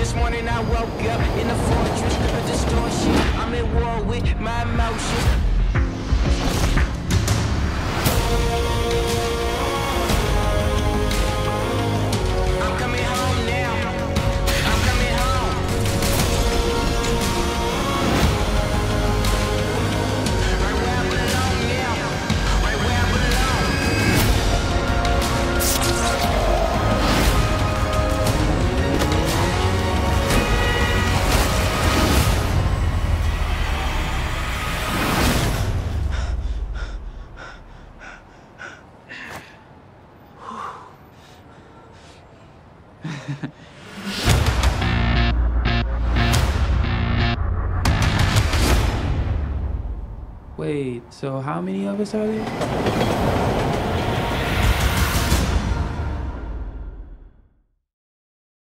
This morning I woke up in a fortress of distortion. I'm at war with my emotions. I'm coming home now. I'm coming home. Right where I belong now. Right where I belong. Wait, so how many of us are there?